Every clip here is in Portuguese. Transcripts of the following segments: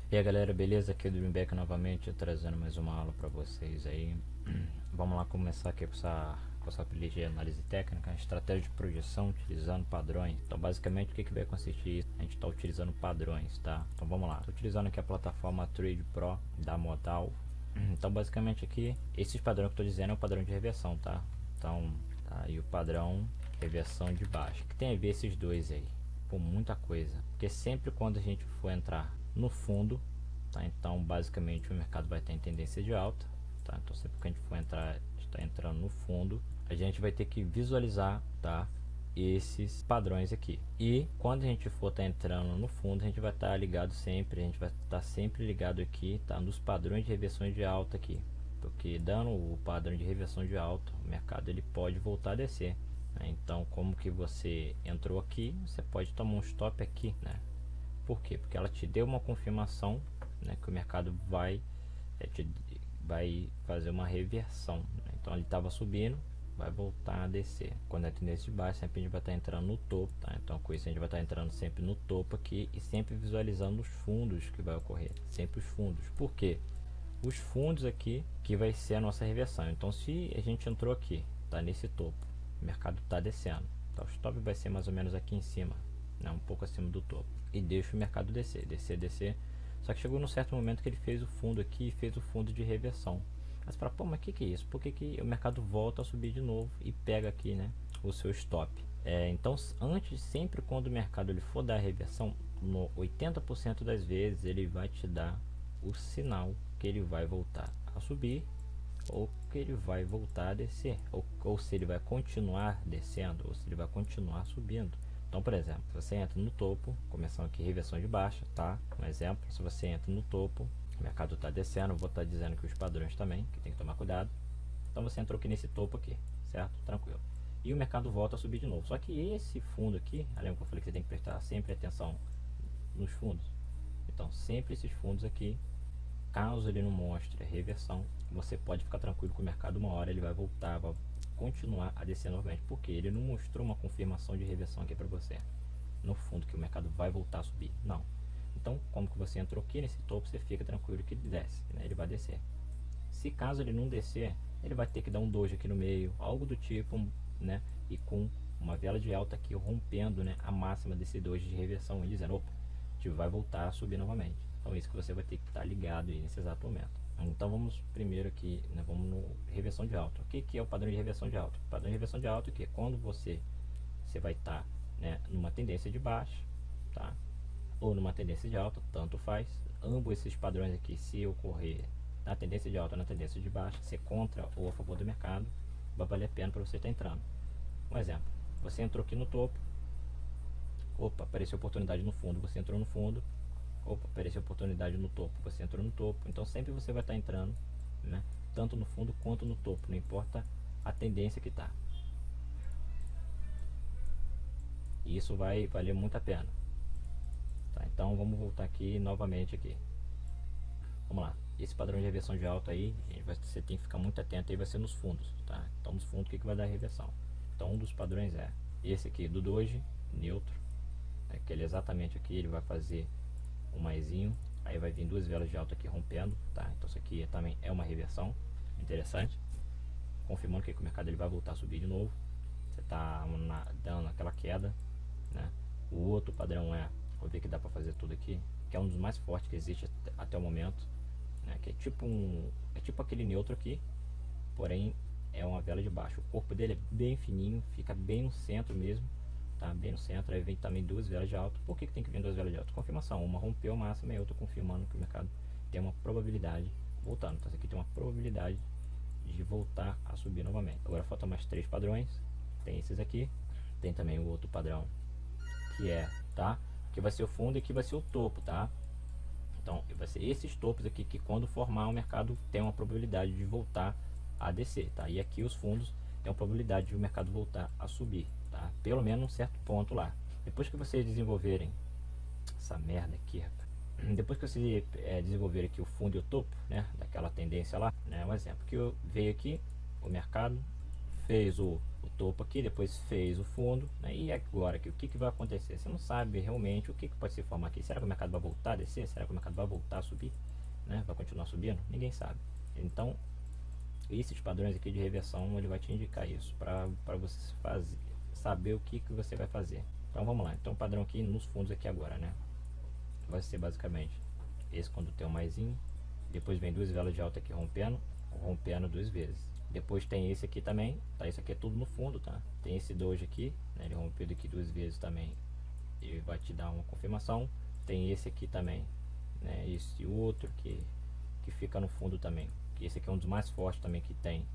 E aí galera, beleza? Aqui é o Dreamback novamente, trazendo mais uma aula para vocês aí. Vamos lá começar aqui com essa playlist de análise técnica, estratégia de projeção utilizando padrões. Então basicamente o que vai consistir isso? A gente está utilizando padrões, tá? Então vamos lá, estou utilizando aqui a plataforma Trade Pro da Modal. Então basicamente aqui, esses padrões que eu estou dizendo é o padrão de reversão, tá? Então, tá aí o padrão reversão de baixo. O que tem a ver esses dois aí? Por muita coisa, porque sempre quando a gente for entrar no fundo, tá? Então basicamente o mercado vai estar em tendência de alta, tá? Então sempre que a gente for entrar, está entrando no fundo, a gente vai ter que visualizar, tá? Esses padrões aqui. E quando a gente for estar entrando no fundo, a gente vai estar ligado sempre, a gente vai estar sempre ligado aqui, tá? Nos padrões de reversões de alta aqui, porque dando o padrão de reversão de alta, o mercado ele pode voltar a descer. Então, como que você entrou aqui, você pode tomar um stop aqui, né? Por quê? Porque ela te deu uma confirmação, né, que o mercado vai fazer uma reversão, né? Então ele estava subindo, vai voltar a descer. Quando é tendência de baixo, sempre a gente vai estar entrando no topo, tá? Então com isso a gente vai estar entrando sempre no topo aqui e sempre visualizando os fundos que vai ocorrer, sempre os fundos. Por quê? Os fundos aqui que vai ser a nossa reversão. Então se a gente entrou aqui, tá nesse topo, o mercado está descendo, então o stop vai ser mais ou menos aqui em cima, né, um pouco acima do topo, e deixa o mercado descer, descer. Só que chegou num certo momento que ele fez o fundo aqui e fez o fundo de reversão. Mas para pô, mas que é isso? Por que o mercado volta a subir de novo e pega aqui, né, o seu stop? Então antes, sempre quando o mercado ele for dar a reversão, no 80% das vezes ele vai te dar o sinal que ele vai voltar a subir ou que ele vai voltar a descer, ou se ele vai continuar descendo ou se ele vai continuar subindo. Então, por exemplo, se você entra no topo, começando aqui reversão de baixa, tá? Um exemplo, se você entra no topo, o mercado está descendo, vou estar dizendo que os padrões também, que tem que tomar cuidado. Então você entrou aqui nesse topo aqui, certo? Tranquilo. E o mercado volta a subir de novo. Só que esse fundo aqui, lembra que eu falei que você tem que prestar sempre atenção nos fundos? Então sempre esses fundos aqui, caso ele não mostre a reversão, você pode ficar tranquilo que o mercado uma hora ele vai voltar, vai continuar a descer novamente, porque ele não mostrou uma confirmação de reversão aqui para você no fundo que o mercado vai voltar a subir, não. Então como que você entrou aqui nesse topo, você fica tranquilo que ele desce, né? Ele vai descer. Se caso ele não descer, ele vai ter que dar um doji aqui no meio, algo do tipo, né? E com uma vela de alta aqui rompendo, né, a máxima desse doji de reversão e dizendo, opa, a gente vai voltar a subir novamente. Então é isso que você vai ter que estar ligado aí nesse exato momento. Então vamos primeiro aqui, né, vamos no reversão de alta. O que é o padrão de reversão de alta? O padrão de reversão de alta é que quando você vai estar, né, numa tendência de baixa, tá? Ou numa tendência de alta, tanto faz. Ambos esses padrões aqui, se ocorrer na tendência de alta ou na tendência de baixa, ser contra ou a favor do mercado, vai valer a pena para você estar entrando. Um exemplo, você entrou aqui no topo, opa, apareceu oportunidade no fundo, você entrou no fundo, opa, apareceu oportunidade no topo, você entrou no topo. Então sempre você vai estar entrando, né, tanto no fundo quanto no topo, não importa a tendência que está. E isso vai valer muito a pena. Tá, então vamos voltar aqui novamente aqui. Vamos lá. Esse padrão de reversão de alta aí, você tem que ficar muito atento aí, vai ser nos fundos, tá? Então nos fundos o que vai dar reversão? Então um dos padrões é esse aqui do doji, neutro, né, que ele exatamente aqui, ele vai fazer um maisinho, aí vai vir duas velas de alta aqui rompendo, tá? Então isso aqui também é uma reversão interessante, confirmando que o mercado ele vai voltar a subir de novo. Você tá dando aquela queda, né? O outro padrão vou ver que dá para fazer tudo aqui, que é um dos mais fortes que existe até o momento, né? Que é tipo aquele neutro aqui, porém é uma vela de baixo. O corpo dele é bem fininho, fica bem no centro mesmo, tá? Bem no centro. Aí vem também duas velas de alta. Por que tem que vir duas velas de alta? Confirmação, uma rompeu a máxima e a outra confirmando que o mercado tem uma probabilidade voltando. Então essa aqui tem uma probabilidade de voltar a subir novamente. Agora falta mais três padrões. Tem esses aqui, tem também o outro padrão que tá, que vai ser o fundo e que vai ser o topo, tá? Então vai ser esses topos aqui que quando formar o mercado tem uma probabilidade de voltar a descer, tá? E aqui os fundos tem uma probabilidade de o mercado voltar a subir, tá? Pelo menos um certo ponto lá. Depois que vocês desenvolverem essa merda aqui, rapaz, depois que vocês desenvolverem aqui o fundo e o topo, né, daquela tendência lá, né, um exemplo que eu veio aqui, o mercado fez o topo aqui, depois fez o fundo, né? E agora aqui, o que vai acontecer? Você não sabe realmente o que pode se formar aqui. Será que o mercado vai voltar a descer? Será que o mercado vai voltar a subir, né? Vai continuar subindo? Ninguém sabe. Então esses padrões aqui de reversão, ele vai te indicar isso para você saber o que você vai fazer. Então vamos lá. Então o padrão aqui nos fundos aqui agora, né, vai ser basicamente esse quando tem um maisinho, depois vem duas velas de alta aqui rompendo duas vezes. Depois tem esse aqui também, tá? Isso aqui é tudo no fundo, tá? Tem esse doji aqui, né? Ele rompeu aqui duas vezes também e vai te dar uma confirmação. Tem esse aqui também, né? Esse outro que fica no fundo também. Que esse aqui é um dos mais fortes também que tem,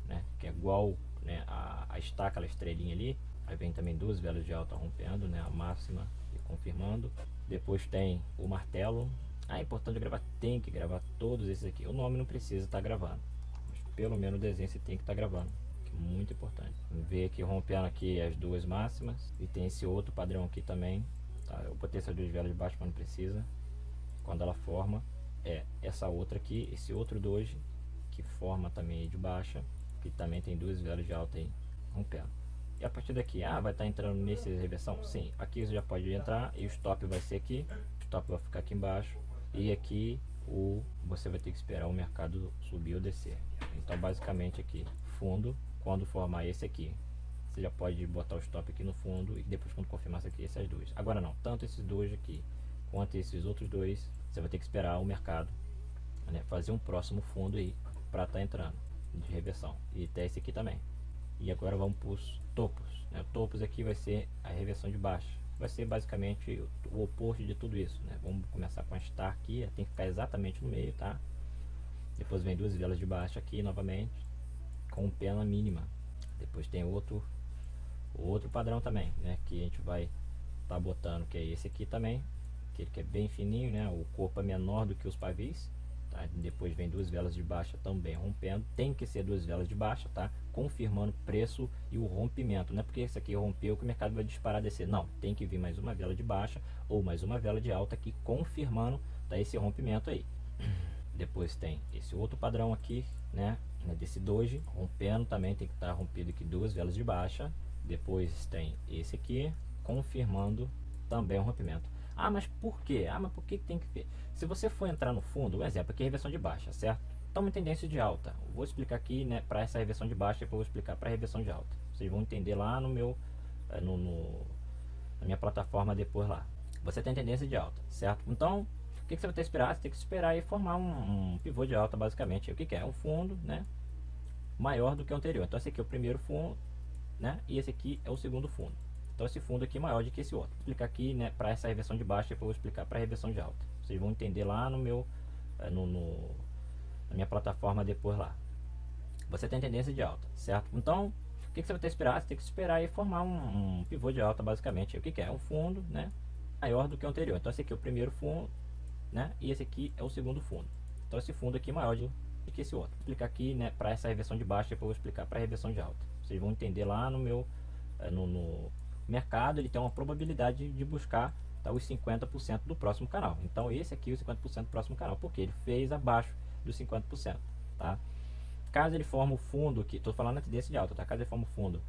né? Que é igual, né, a estaca, aquela estrelinha ali. Aí vem também duas velas de alta rompendo, né? A máxima e confirmando. Depois tem o martelo. É importante gravar, tem que gravar todos esses aqui. O nome não precisa estar gravando, mas pelo menos o desenho você tem que estar gravando, que é muito importante. Ver aqui rompendo aqui as duas máximas, e tem esse outro padrão aqui também, tá? Eu botei essas duas velas de baixo, mas não precisa. Quando ela forma é essa outra aqui, esse outro doji que forma também aí de baixa, que também tem duas velas de alta aí rompendo. E a partir daqui, vai estar entrando nesse reversão? Sim, aqui você já pode entrar e o stop vai ser aqui, o stop vai ficar aqui embaixo. E aqui você vai ter que esperar o mercado subir ou descer. Então basicamente aqui, fundo, quando formar esse aqui, você já pode botar o stop aqui no fundo, e depois quando confirmar isso aqui, essas duas. Agora não, tanto esses dois aqui quanto esses outros dois, você vai ter que esperar o mercado, né, fazer um próximo fundo aí para estar entrando de reversão. E até esse aqui também. E agora vamos para os topos, né? O topos aqui vai ser a reversão de baixa. Vai ser basicamente o oposto de tudo isso, né? Vamos começar com a star aqui, tem que ficar exatamente no meio, tá? Depois vem duas velas de baixo aqui novamente, com pena mínima. Depois tem outro padrão também, né? Que a gente vai estar botando, que é esse aqui também, aquele que é bem fininho, né? O corpo é menor do que os pavis, tá? Depois vem duas velas de baixa também rompendo, tem que ser duas velas de baixa, tá? Confirmando o preço e o rompimento, não é porque esse aqui rompeu que o mercado vai disparar a descer, não, tem que vir mais uma vela de baixa ou mais uma vela de alta aqui confirmando, tá, esse rompimento aí. Depois tem esse outro padrão aqui, né, desse doji rompendo também, tem que estar rompido aqui duas velas de baixa. Depois tem esse aqui confirmando também o rompimento. Mas por quê? Mas por que tem que ver? Se você for entrar no fundo, um exemplo aqui é reversão de baixa, certo? Então uma tendência de alta. Eu vou explicar aqui, né, para essa reversão de baixa, e depois vou explicar para a reversão de alta. Vocês vão entender lá no meu na minha plataforma depois lá. Você tem tendência de alta, certo? Então o que você vai ter que esperar? Você tem que esperar e formar um pivô de alta basicamente. O que é? Um fundo, né, maior do que o anterior. Então esse aqui é o primeiro fundo, né, e esse aqui é o segundo fundo. Então esse fundo aqui é maior do que esse outro. Vou explicar aqui, né, para essa reversão de baixa, depois vou explicar para a reversão de alta. Vocês vão entender lá no meu na minha plataforma depois lá. Você tem tendência de alta, certo? Então o que você vai ter que esperar? Você tem que esperar e formar um pivô de alta basicamente. O que é? Um fundo, né, maior do que o anterior. Então esse aqui é o primeiro fundo, né, e esse aqui é o segundo fundo. Então esse fundo aqui é maior do que esse outro. Vou explicar aqui, né, para essa reversão de baixa, depois vou explicar para a reversão de alta. Vocês vão entender lá no meu no mercado, ele tem uma probabilidade de buscar, tá, os 50% do próximo canal. Então esse aqui é o 50% do próximo canal, porque ele fez abaixo dos 50%, tá? Caso ele forme o fundo, que estou falando na tendência de alta, tá? Caso ele forme o fundo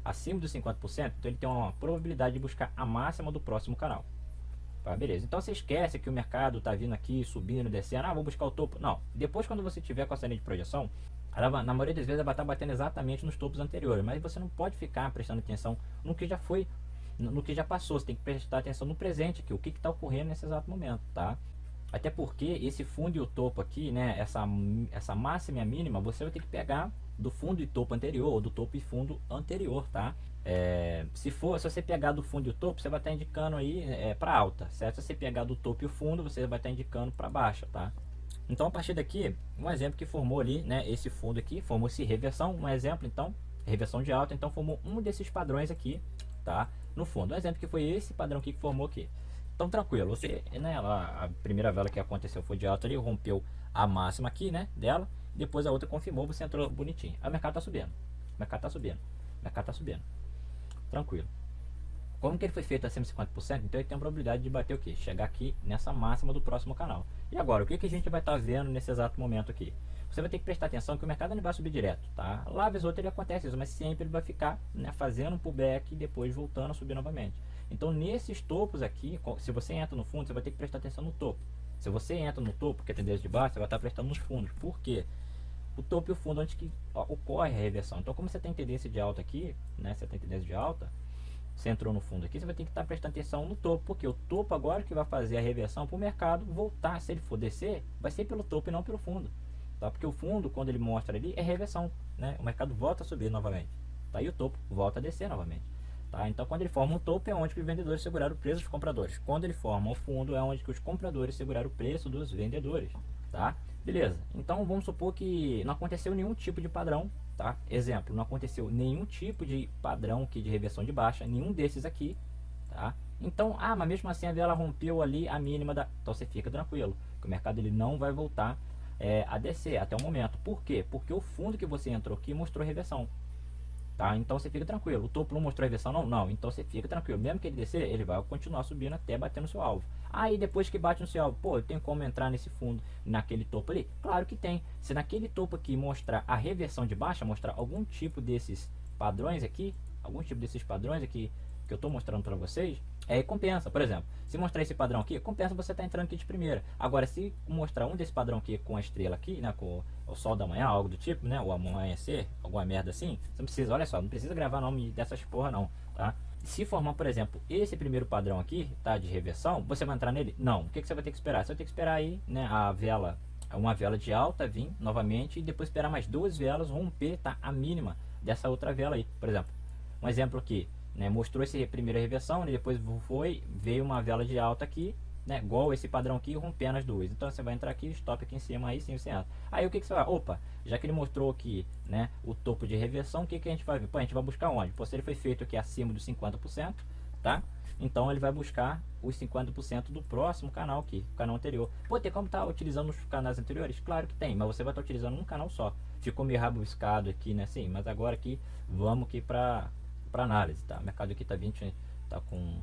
acima dos 50%, então ele tem uma probabilidade de buscar a máxima do próximo canal. Tá, beleza. Então você esquece que o mercado está vindo aqui, subindo, descendo, vou buscar o topo. Não, depois quando você tiver com essa linha de projeção, ela, na maioria das vezes, ela vai estar batendo exatamente nos topos anteriores, mas você não pode ficar prestando atenção no que já foi, no que já passou. Você tem que prestar atenção no presente aqui, o que está ocorrendo nesse exato momento, tá? Até porque esse fundo e o topo aqui, né, essa máxima e a mínima, você vai ter que pegar do fundo e topo anterior, ou do topo e fundo anterior, tá? Se você pegar do fundo e o topo, você vai estar indicando aí para alta, certo? Se você pegar do topo e o fundo, você vai estar indicando para baixa, tá? Então a partir daqui, um exemplo que formou ali, né, esse fundo aqui, formou-se reversão, um exemplo, então, reversão de alta, então formou um desses padrões aqui, tá? No fundo, um exemplo que foi esse padrão aqui que formou aqui. Então tranquilo, você, né, a primeira vela que aconteceu foi de alta ali, rompeu a máxima aqui, né, dela, depois a outra confirmou, você entrou bonitinho. Aí o mercado tá subindo, o mercado tá subindo, o mercado tá subindo. Tranquilo. Como que ele foi feito acima de 50%, então ele tem a probabilidade de bater o quê? Chegar aqui nessa máxima do próximo canal. E agora, o que, que a gente vai estar vendo nesse exato momento aqui? Você vai ter que prestar atenção que o mercado não vai subir direto, tá? Lá vez ou outra ele acontece isso, mas sempre ele vai ficar, né, fazendo um pullback e depois voltando a subir novamente. Então nesses topos aqui, se você entra no fundo, você vai ter que prestar atenção no topo. Se você entra no topo, que é tendência de baixo, você vai estar prestando nos fundos. Por quê? O topo e o fundo onde que ocorre a reversão. Então como você tem tendência de alta aqui, né? Você tem tendência de alta, você entrou no fundo aqui, você vai ter que estar prestando atenção no topo, porque o topo agora que vai fazer a reversão para o mercado voltar. Se ele for descer, vai ser pelo topo e não pelo fundo, tá? Porque o fundo, quando ele mostra ali, é reversão, né? O mercado volta a subir novamente, tá? E o topo volta a descer novamente, tá? Então quando ele forma um topo é onde que os vendedores seguraram o preço dos compradores. Quando ele forma o fundo é onde que os compradores seguraram o preço dos vendedores, tá? Beleza, então vamos supor que não aconteceu nenhum tipo de padrão, tá? Exemplo, não aconteceu nenhum tipo de padrão aqui de reversão de baixa, nenhum desses aqui, tá? Então, mas mesmo assim a vela rompeu ali a mínima da... Então você fica tranquilo, que o mercado ele não vai voltar a descer até o momento. Por quê? Porque o fundo que você entrou aqui mostrou reversão, tá? Então você fica tranquilo. O topo não mostrou reversão, não? Não. Então você fica tranquilo. Mesmo que ele descer, ele vai continuar subindo até bater no seu alvo. Aí depois que bate no seu alvo, pô, eu tenho como entrar nesse fundo, naquele topo ali? Claro que tem. Se naquele topo aqui mostrar a reversão de baixa, mostrar algum tipo desses padrões aqui, que eu estou mostrando para vocês, compensa. Por exemplo, se mostrar esse padrão aqui, compensa você estar entrando aqui de primeira. Agora, se mostrar um desse padrão aqui com a estrela aqui, né, com o sol da manhã, algo do tipo, né, o amanhecer, alguma merda assim, você não precisa, olha só, não precisa gravar nome dessas porra não, tá? Se formar, por exemplo, esse primeiro padrão aqui, tá, de reversão, você vai entrar nele? Não. O que, que você vai ter que esperar? Você vai ter que esperar aí, né, uma vela de alta vir novamente e depois esperar mais duas velas romper, tá, a mínima dessa outra vela aí. Por exemplo, um exemplo aqui, né, mostrou essa primeira reversão, né, depois veio uma vela de alta aqui, né, igual esse padrão aqui, rompendo as duas. Então você vai entrar aqui, stop aqui em cima, aí sim você entra. Aí o que, que você vai? Opa, já que ele mostrou aqui, né, o topo de reversão, o que, que a gente vai ver? Pô, a gente vai buscar onde? Pô, se ele foi feito aqui acima dos 50%, tá? Então ele vai buscar os 50% do próximo canal aqui, o canal anterior. Pô, tem como estar utilizando os canais anteriores? Claro que tem, mas você vai estar utilizando um canal só. Ficou meio rabiscado aqui, né? Sim, mas agora aqui, vamos aqui para análise, tá? O mercado aqui tá 20, tá com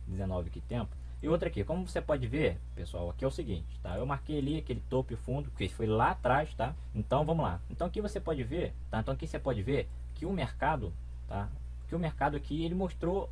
19 aqui tempo. E outra aqui, como você pode ver, pessoal, aqui é o seguinte, tá? Eu marquei ali aquele topo e fundo, que foi lá atrás, tá? Então, vamos lá. Então, aqui você pode ver, tá? Então, aqui você pode ver que o mercado, tá? Que o mercado aqui, ele mostrou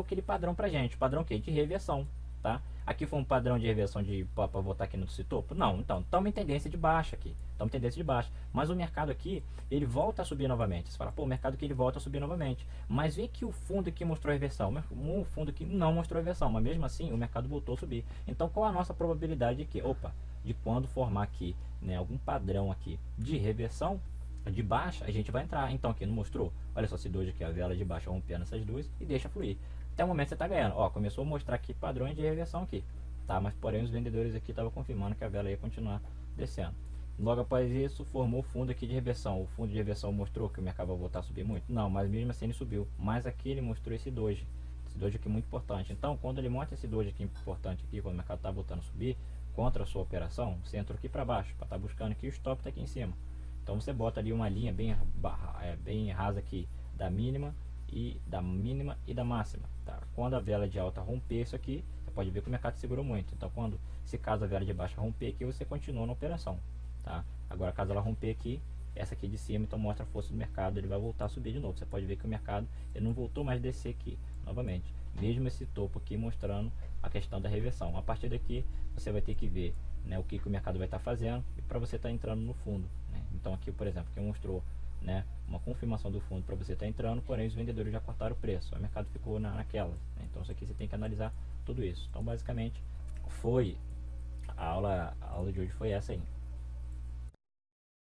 aquele padrão pra gente, padrão que de reversão, tá? Aqui foi um padrão de reversão para voltar aqui no topo? Não, então estamos em tendência de baixa aqui, estamos em tendência de baixa, mas o mercado aqui, ele volta a subir novamente. Você fala, pô, o mercado aqui ele volta a subir novamente, mas vê que o fundo aqui mostrou reversão, o fundo aqui não mostrou reversão, mas mesmo assim o mercado voltou a subir. Então qual a nossa probabilidade aqui? Opa, de quando formar aqui, né, algum padrão aqui de reversão de baixa, a gente vai entrar. Então aqui não mostrou, olha só, se dois aqui a vela de baixa rompendo essas duas e deixa fluir. Até o momento você está ganhando, ó, começou a mostrar aqui padrões de reversão aqui, tá? Mas porém os vendedores aqui estavam confirmando que a vela ia continuar descendo. Logo após isso formou o fundo aqui de reversão. O fundo de reversão mostrou que o mercado vai voltar a subir muito? Não, mas mesmo assim ele subiu. Mas aqui ele mostrou esse doji aqui muito importante. Então quando ele mostra esse doji aqui importante aqui, quando o mercado está voltando a subir contra a sua operação, você entrou aqui para baixo para estar buscando aqui, o stop está aqui em cima. Então você bota ali uma linha bem rasa aqui da mínima e da máxima, tá? Quando a vela de alta romper isso aqui, você pode ver que o mercado segurou muito. Então se caso a vela de baixa romper aqui, você continua na operação, tá? Agora caso ela romper aqui, essa aqui de cima, então mostra a força do mercado, ele vai voltar a subir de novo. Você pode ver que o mercado ele não voltou mais a descer aqui novamente, mesmo esse topo aqui mostrando a questão da reversão. A partir daqui você vai ter que ver, né, o que o mercado vai estar fazendo para você estar entrando no fundo, né? Então aqui, por exemplo, que mostrou, né, uma confirmação do fundo para você estar entrando, porém os vendedores já cortaram o preço, o mercado ficou naquela, né? Então isso aqui você tem que analisar tudo isso. Então basicamente foi a aula de hoje foi essa aí.